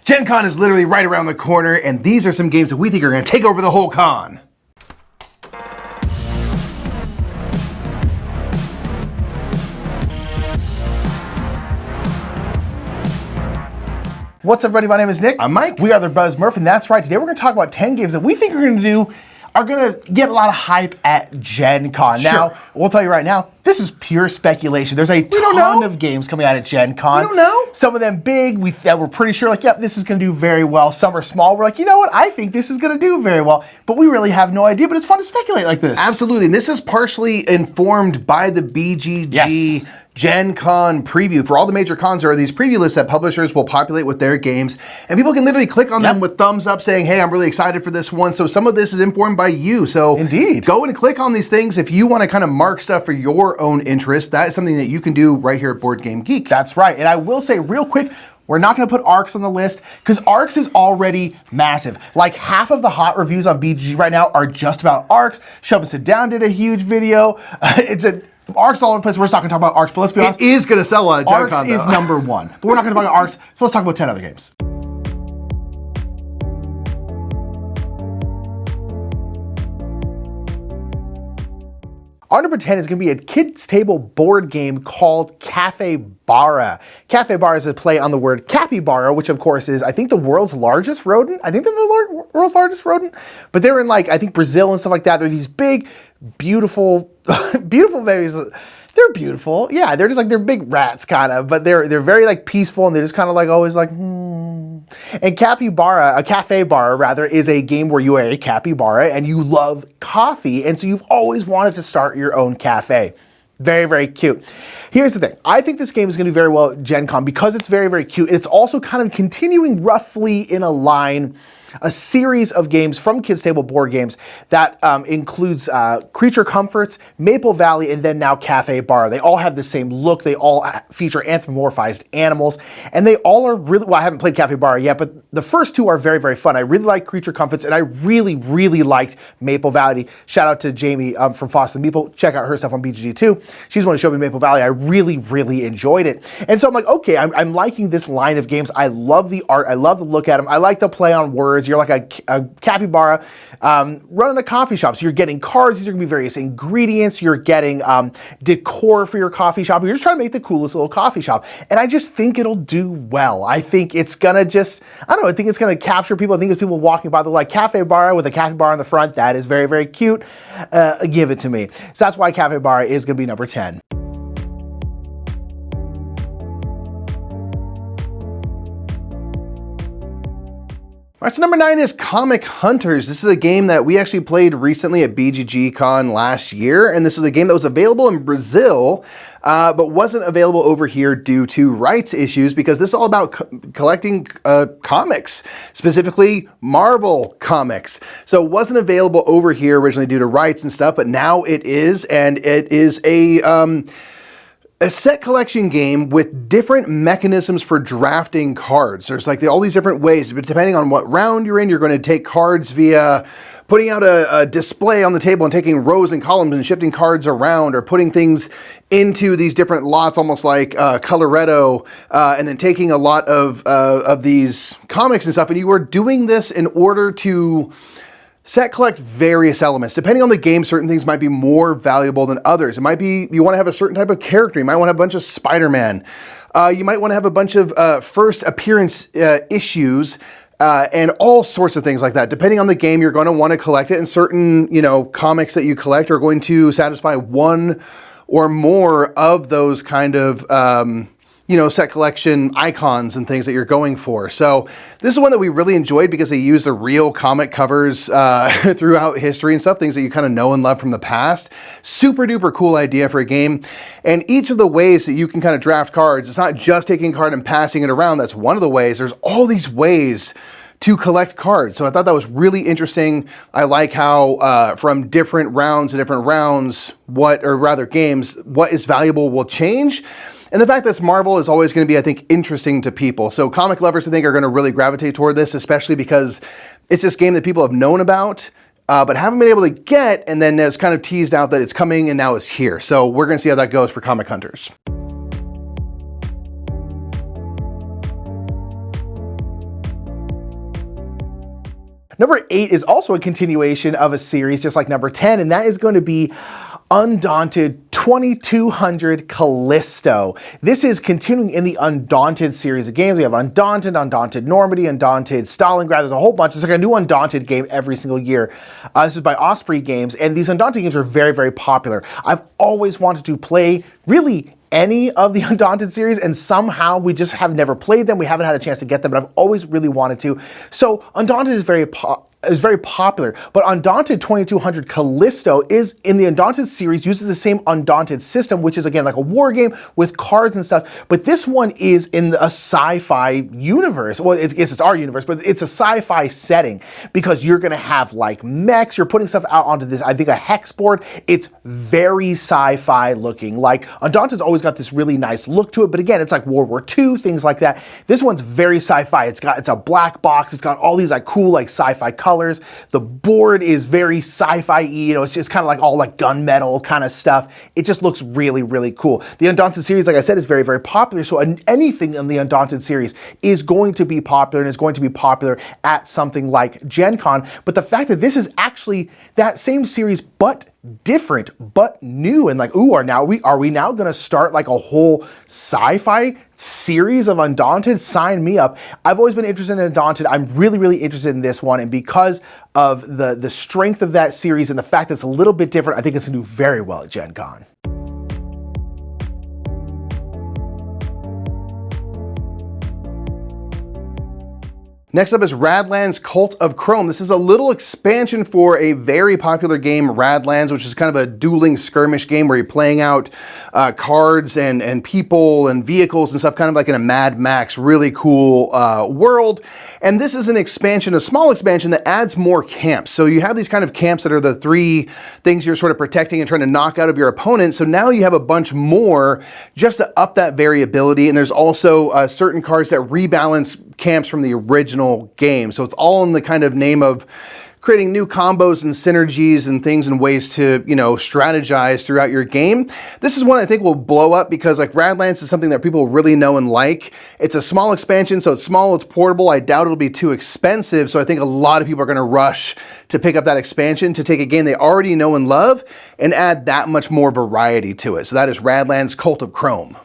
Gen Con is literally right around the corner, and these are some games that we think are going to take over the whole con. What's up, everybody? My name is Nick. I'm Mike. We are the Buzz Murph, and that's right. Today we're going to talk about 10 games that we think are going to get a lot of hype at Gen Con. Sure. Now, we'll tell you right now, this is pure speculation. There's a ton of games coming out at Gen Con. We don't know. Some of them big, we're pretty sure, like, yep, this is going to do very well. Some are small. We're like, you know what? I think this is going to do very well. But we really have no idea, but it's fun to speculate like this. Absolutely. And this is partially informed by the BGG Gen Con preview. For all the major cons, there are these preview lists that publishers will populate with their games, and people can literally click on them with thumbs up saying, hey, I'm really excited for this one. So some of this is informed by you. So indeed, go and click on these things if you want to kind of mark stuff for your own interest. That is something that you can do right here at Board Game Geek. That's right. And I will say real quick, we're not going to put ARCs on the list because ARCs is already massive. Like half of the hot reviews on BGG right now are just about ARCs. Shove and Sit Down did a huge video. ARCs all over the place. We're just not going to talk about ARCs, but let's be honest. It is going to sell a Gen Con, ARCs is number one. But we're not going to talk about ARCs, so let's talk about 10 other games. Our number 10 is going to be a kids' table board game called Capybara. Capybara is a play on the word capybara, which of course is, I think, the world's largest rodent. I think they're the world's largest rodent. But they're in, like, I think Brazil and stuff like that. They're these big, beautiful, beautiful babies. They're beautiful. Yeah, they're just like, they're big rats kind of, but they're very like peaceful, and they're just kind of like always like, And Capybara, a cafe bar rather, is a game where you are a capybara and you love coffee, and so you've always wanted to start your own cafe. Very, very cute. Here's the thing. I think this game is going to do very well at Gen Con because it's very, very cute. It's also kind of continuing roughly in a line, a series of games from Kids Table Board Games that includes Creature Comforts, Maple Valley, and then now Cafe Bar. They all have the same look. They all feature anthropomorphized animals, and they all are really, well, I haven't played Cafe Bar yet, but the first two are very, very fun. I really like Creature Comforts, and I really, really liked Maple Valley. Shout out to Jamie from Foster Meeple. Check out her stuff on BGG too. She's the one who showed me Maple Valley. I really, really enjoyed it. And so I'm like, okay, I'm liking this line of games. I love the art. I love the look at them. I like the play on words. You're like a capybara running a coffee shop. So you're getting cards. These are going to be various ingredients. You're getting decor for your coffee shop. You're just trying to make the coolest little coffee shop. And I just think it'll do well. I think it's going to just, I don't know, I think it's going to capture people. I think it's people walking by, they're like, cafe bar with a cafe bar in the front. That is very, very cute. Give it to me. So that's why Cafe Bar is going to be number 10. All right, so number 9 is Comic Hunters. This is a game that we actually played recently at BGG Con last year, and this is a game that was available in Brazil, but wasn't available over here due to rights issues, because this is all about collecting comics, specifically Marvel comics. So it wasn't available over here originally due to rights and stuff, but now it is, and it is a set collection game with different mechanisms for drafting cards. There's like all these different ways, but depending on what round you're in, you're going to take cards via putting out a display on the table and taking rows and columns and shifting cards around, or putting things into these different lots, almost like Coloretto, and then taking a lot of these comics and stuff. And you are doing this in order to set collect various elements. Depending on the game, certain things might be more valuable than others. It might be you want to have a certain type of character. You might want to have a bunch of Spider-Man. You might want to have a bunch of first appearance issues, and all sorts of things like that. Depending on the game, you're going to want to collect it, and certain, comics that you collect are going to satisfy one or more of those kind of set collection icons and things that you're going for. So this is one that we really enjoyed because they use the real comic covers throughout history and stuff, things that you kind of know and love from the past. Super duper cool idea for a game. And each of the ways that you can kind of draft cards, it's not just taking a card and passing it around. That's one of the ways. There's all these ways to collect cards. So I thought that was really interesting. I like how from different rounds to different rounds, what is valuable will change. And the fact that it's Marvel is always going to be, I think, interesting to people. So comic lovers, I think, are going to really gravitate toward this, especially because it's this game that people have known about, but haven't been able to get, and then it's kind of teased out that it's coming and now it's here. So we're going to see how that goes for Comic Hunters. Number 8 is also a continuation of a series just like number 10, and that is going to be Undaunted 2200 Callisto. This is continuing in the Undaunted series of games. We have Undaunted, Undaunted Normandy, Undaunted Stalingrad. There's a whole bunch. There's like a new Undaunted game every single year. This is by Osprey Games, and these Undaunted games are very, very popular. I've always wanted to play really any of the Undaunted series, and somehow we just have never played them. We haven't had a chance to get them, but I've always really wanted to. So Undaunted is very popular, but Undaunted 2200 Callisto is in the Undaunted series, uses the same Undaunted system, which is again like a war game with cards and stuff, but this one is in a sci-fi universe. Well, it's our universe, but it's a sci-fi setting because you're gonna have like mechs, you're putting stuff out onto this, I think, a hex board. It's very sci-fi looking. Like Undaunted's always got this really nice look to it, but again, it's like World War II, things like that. This one's very sci-fi. It's a black box, it's got all these like cool like sci-fi colors. The board is very sci-fi-y, you know, it's just kind of like all like gunmetal kind of stuff. It just looks really, really cool. The Undaunted series, like I said, is very, very popular, so anything in the Undaunted series is going to be popular and is going to be popular at something like Gen Con, but the fact that this is actually that same series but different, but new, and like, ooh, are we now gonna start like a whole sci-fi series of Undaunted? Sign me up. I've always been interested in Undaunted. I'm really, really interested in this one, and because of the strength of that series and the fact that it's a little bit different, I think it's gonna do very well at Gen Con. Next up is Radlands Cult of Chrome. This is a little expansion for a very popular game, Radlands, which is kind of a dueling skirmish game where you're playing out cards and people and vehicles and stuff, kind of like in a Mad Max, really cool world. And this is an expansion, a small expansion that adds more camps. So you have these kind of camps that are the 3 things you're sort of protecting and trying to knock out of your opponent. So now you have a bunch more just to up that variability. And there's also certain cards that rebalance camps from the original game. So it's all in the kind of name of creating new combos and synergies and things and ways to, you know, strategize throughout your game. This is one I think will blow up because like Radlands is something that people really know and like. It's a small expansion, so it's small, it's portable. I doubt it'll be too expensive, so I think a lot of people are gonna rush to pick up that expansion to take a game they already know and love and add that much more variety to it. So that is Radlands Cult of Chrome.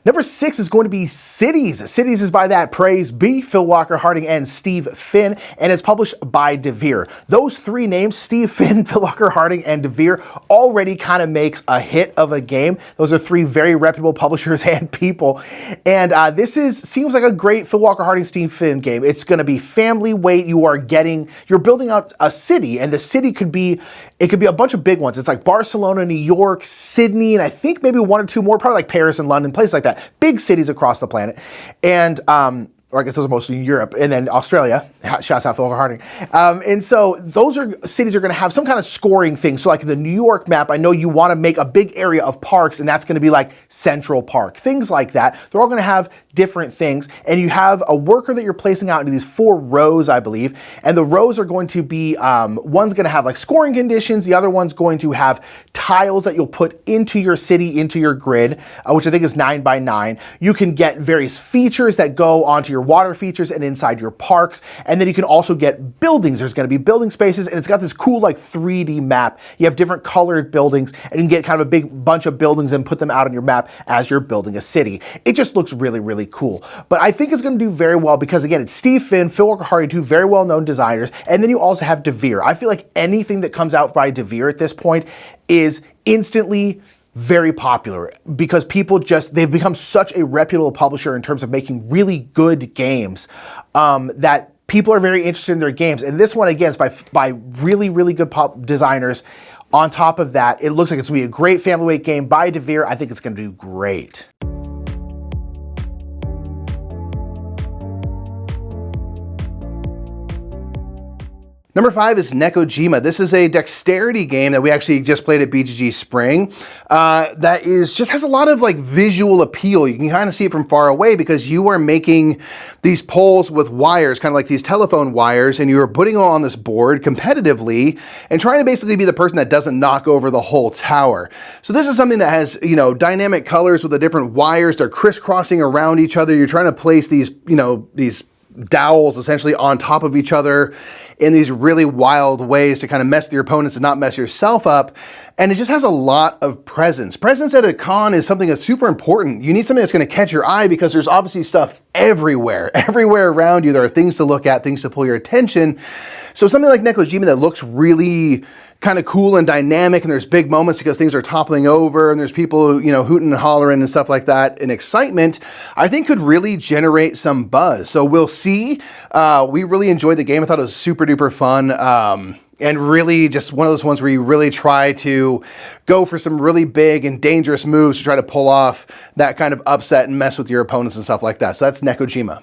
Number 6 is going to be Cities. Cities is by that Praise Be, Phil Walker Harding, and Steve Finn, and it's published by Devir. Those 3 names, Steve Finn, Phil Walker Harding, and Devir, already kind of makes a hit of a game. Those are 3 very reputable publishers and people. And this seems like a great Phil Walker Harding, Steve Finn game. It's going to be family weight. You're building out a city, and the city could be a bunch of big ones. It's like Barcelona, New York, Sydney, and I think maybe 1 or 2 more, probably like Paris and London, places like that. Big cities across the planet. And or I guess those are mostly Europe, and then Australia. Shouts out Phil Harding. And so those cities are going to have some kind of scoring thing. So like the New York map, I know you want to make a big area of parks, and that's going to be like Central Park. Things like that. They're all going to have different things, and you have a worker that you're placing out into these 4 rows, I believe, and the rows are going to be, one's going to have like scoring conditions, the other one's going to have tiles that you'll put into your city, into your grid, which I think is 9 by 9. You can get various features that go onto your water features and inside your parks, and then you can also get buildings. There's going to be building spaces, and it's got this cool like 3D map. You have different colored buildings, and you can get kind of a big bunch of buildings and put them out on your map as you're building a city. It just looks really, really cool. But I think it's going to do very well because, again, it's Steve Finn, Phil Walker Harding, 2 very well-known designers, and then you also have Devir. I feel like anything that comes out by Devir at this point is instantly very popular because people they've become such a reputable publisher in terms of making really good games that people are very interested in their games. And this one, again, is by really, really good designers. On top of that, it looks like it's going to be a great family weight game by Devir. I think it's going to do great. Number 5 is Nekojima. This is a dexterity game that we actually just played at BGG Spring that just has a lot of like visual appeal. You can kind of see it from far away because you are making these poles with wires, kind of like these telephone wires, and you are putting them on this board competitively and trying to basically be the person that doesn't knock over the whole tower. So this is something that has, dynamic colors with the different wires. They're crisscrossing around each other. You're trying to place these dowels essentially on top of each other in these really wild ways to kind of mess with your opponents and not mess yourself up. And it just has a lot of presence. Presence at a con is something that's super important. You need something that's going to catch your eye because there's obviously stuff everywhere around you. There are things to look at, things to pull your attention. So something like Nekojima that looks really kind of cool and dynamic, and there's big moments because things are toppling over and there's people, hooting and hollering and stuff like that, and excitement, I think could really generate some buzz. So we'll see. We really enjoyed the game. I thought it was super duper fun. And really just one of those ones where you really try to go for some really big and dangerous moves to try to pull off that kind of upset and mess with your opponents and stuff like that. So that's Nekojima.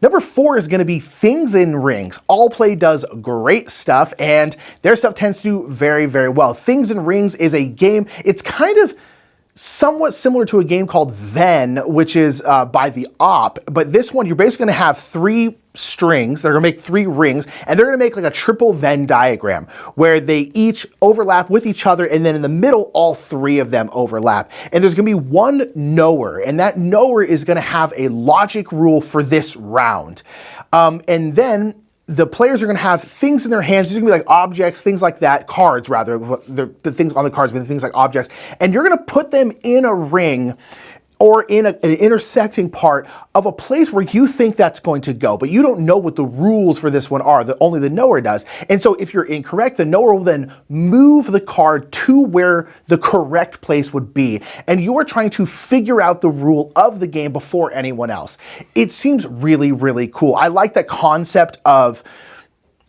Number 4 is going to be Things in Rings. Allplay does great stuff, and their stuff tends to do very, very well. Things in Rings is a game, it's kind of somewhat similar to a game called Then, which is by the Op, but this one, you're basically going to have 3 strings. They're going to make 3 rings, and they're going to make like a triple Venn diagram where they each overlap with each other, and then in the middle, all 3 of them overlap. And there's going to be one knower, and that knower is going to have a logic rule for this round. And then the players are going to have things in their hands. These are going to be like objects, things like that, cards rather. The things on the cards, but the things like objects. And you're going to put them in a ring or in an intersecting part of a place where you think that's going to go, but you don't know what the rules for this one are. Only the knower does. And so if you're incorrect, the knower will then move the card to where the correct place would be. And you are trying to figure out the rule of the game before anyone else. It seems really, really cool. I like that concept of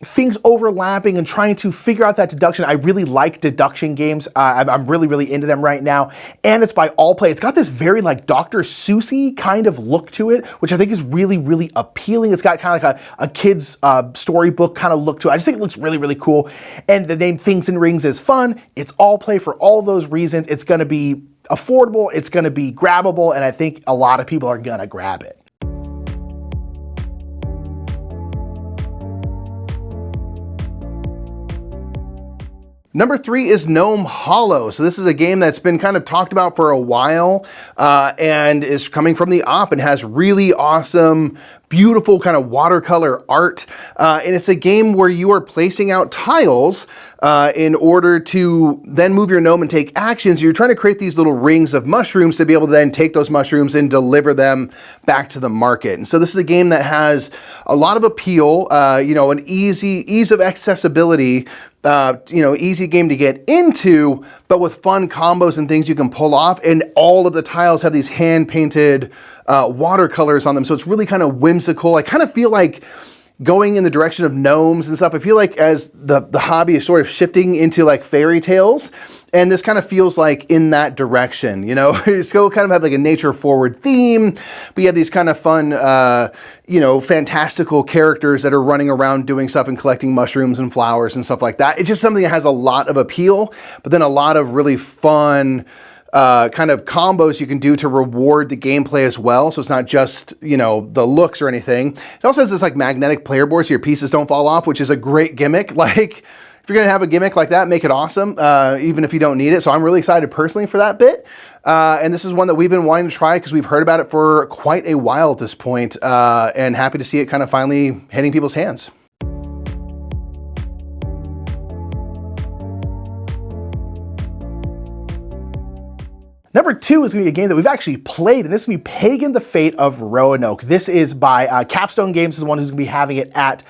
things overlapping and trying to figure out that deduction. I really like deduction games. I'm really, really into them right now. And it's by Allplay. It's got this very like Dr. Seuss-y kind of look to it, which I think is really, really appealing. It's got kind of like a kid's storybook kind of look to it. I just think it looks really, really cool. And the name Things in Rings is fun. It's Allplay for all those reasons. It's going to be affordable. It's going to be grabbable. And I think a lot of people are going to grab it. Number 3 is Gnome Hollow. So this is a game that's been kind of talked about for a while and is coming from the Op and has really awesome, beautiful kind of watercolor art. And it's a game where you are placing out tiles in order to then move your gnome and take actions. You're trying to create these little rings of mushrooms to be able to then take those mushrooms and deliver them back to the market. And so this is a game that has a lot of appeal, an ease of accessibility, easy game to get into, but with fun combos and things you can pull off. And all of the tiles have these hand-painted watercolors on them. So it's really kind of whimsical. I kind of feel like going in the direction of gnomes and stuff. I feel like as the hobby is sort of shifting into like fairy tales, and this kind of feels like in that direction, you still kind of have like a nature forward theme, but you have these kind of fun, fantastical characters that are running around doing stuff and collecting mushrooms and flowers and stuff like that. It's just something that has a lot of appeal, but then a lot of really fun kind of combos you can do to reward the gameplay as well. So it's not just, the looks or anything. It also has this like magnetic player board so your pieces don't fall off, which is a great gimmick. Like, if you're going to have a gimmick like that, make it awesome, even if you don't need it. So I'm really excited personally for that bit. And this is one that we've been wanting to try because we've heard about it for quite a while at this point, and happy to see it kind of finally hitting people's hands. Number 2 is going to be a game that we've actually played, and this is going to be Pagan, the Fate of Roanoke. This is by Capstone Games, is the one who's going to be having it at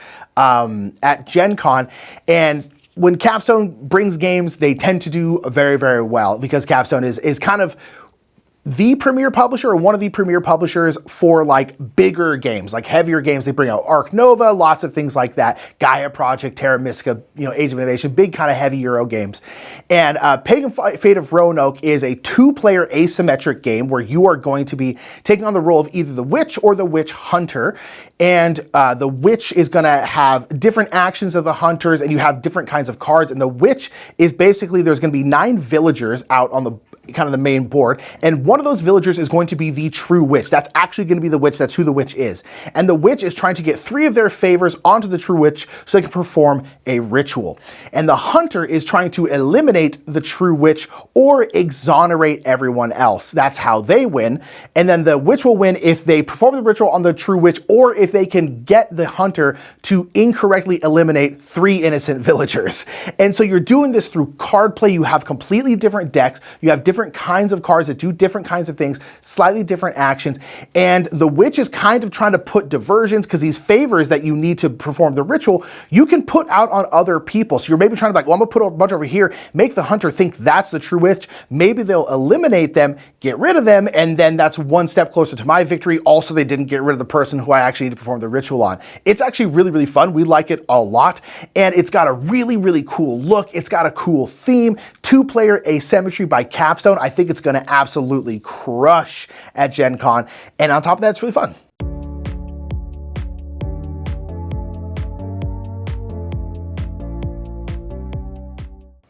Gen Con. And when Capstone brings games, they tend to do very, very well because Capstone is kind of the premier publisher or one of the premier publishers for like bigger games, like heavier games. They bring out Ark Nova, lots of things like that. Gaia Project, Terra Mystica, Age of Innovation, big kind of heavy Euro games. And Pagan Fate of Roanoke is a 2-player asymmetric game where you are going to be taking on the role of either the witch or the witch hunter. And the witch is going to have different actions of the hunters, and you have different kinds of cards. And the witch is basically, there's going to be 9 villagers out on the kind of the main board, and one of those villagers is going to be the true witch. That's actually going to be the witch. That's who the witch is. And the witch is trying to get 3 of their favors onto the true witch so they can perform a ritual. And the hunter is trying to eliminate the true witch or exonerate everyone else. That's how they win. And then the witch will win if they perform the ritual on the true witch, or if they can get the hunter to incorrectly eliminate 3 innocent villagers. And so you're doing this through card play. You have completely different decks. You have different kinds of cards that do different kinds of things, slightly different actions. And the witch is kind of trying to put diversions, because these favors that you need to perform the ritual, you can put out on other people. So you're maybe trying to be like, well, I'm gonna put a bunch over here, make the hunter think that's the true witch. Maybe they'll eliminate them, get rid of them, and then that's one step closer to my victory. Also, they didn't get rid of the person who I actually need to perform the ritual on. It's actually really, really fun. We like it a lot. And it's got a really, really cool look. It's got a cool theme. 2-player asymmetry by Capstone. I think it's going to absolutely crush at Gen Con. And on top of that, it's really fun.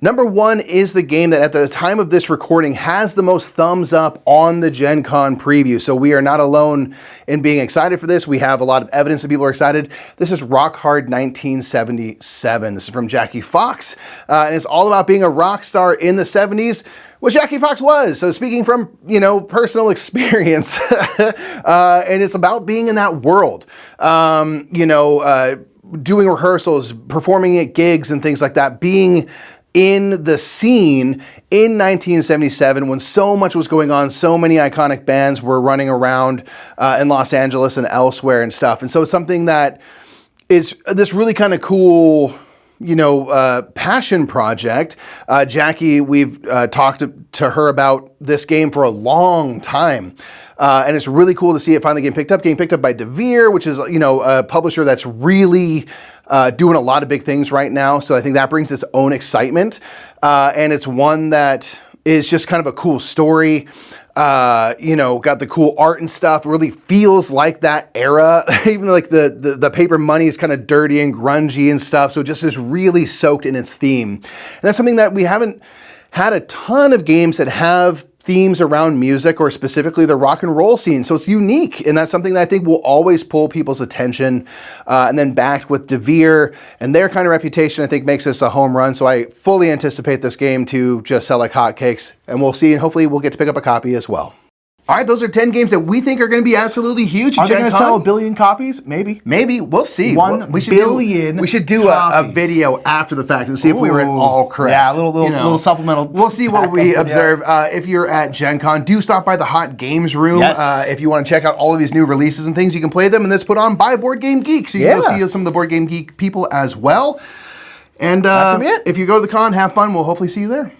Number 1 is the game that at the time of this recording has the most thumbs up on the Gen Con preview. So we are not alone in being excited for this. We have a lot of evidence that people are excited. This is Rock Hard 1977. This is from Jackie Fox. And it's all about being a rock star in the 70s. What Jackie Fox was. So speaking from, personal experience, and it's about being in that world, doing rehearsals, performing at gigs and things like that, being in the scene in 1977 when so much was going on, so many iconic bands were running around in Los Angeles and elsewhere and stuff. And so it's something that is this really kind of cool, passion project. Jackie, we've talked to her about this game for a long time. And it's really cool to see it finally getting picked up by Devir, which is, a publisher that's really doing a lot of big things right now. So I think that brings its own excitement. And it's one that is just kind of a cool story. Got the cool art and stuff. It really feels like that era. Even like the paper money is kind of dirty and grungy and stuff. So it just is really soaked in its theme. And that's something that we haven't had a ton of games that have themes around music, or specifically the rock and roll scene. So it's unique, and that's something that I think will always pull people's attention. And then backed with Devir and their kind of reputation, I think makes this a home run. So I fully anticipate this game to just sell like hotcakes, and we'll see, and hopefully we'll get to pick up a copy as well. All right, those are 10 games that we think are going to be absolutely huge. Are they going to sell 1 billion copies? Maybe. Maybe. We'll see. 1 billion We should do a video after the fact and see if we were all correct. Yeah, a little supplemental. We'll see what we observe. If you're at Gen Con, do stop by the Hot Games room. Yes. If you want to check out all of these new releases and things, you can play them and this put on by Board Game Geek. So you can go see some of the Board Game Geek people as well. And if you go to the con, have fun. We'll hopefully see you there.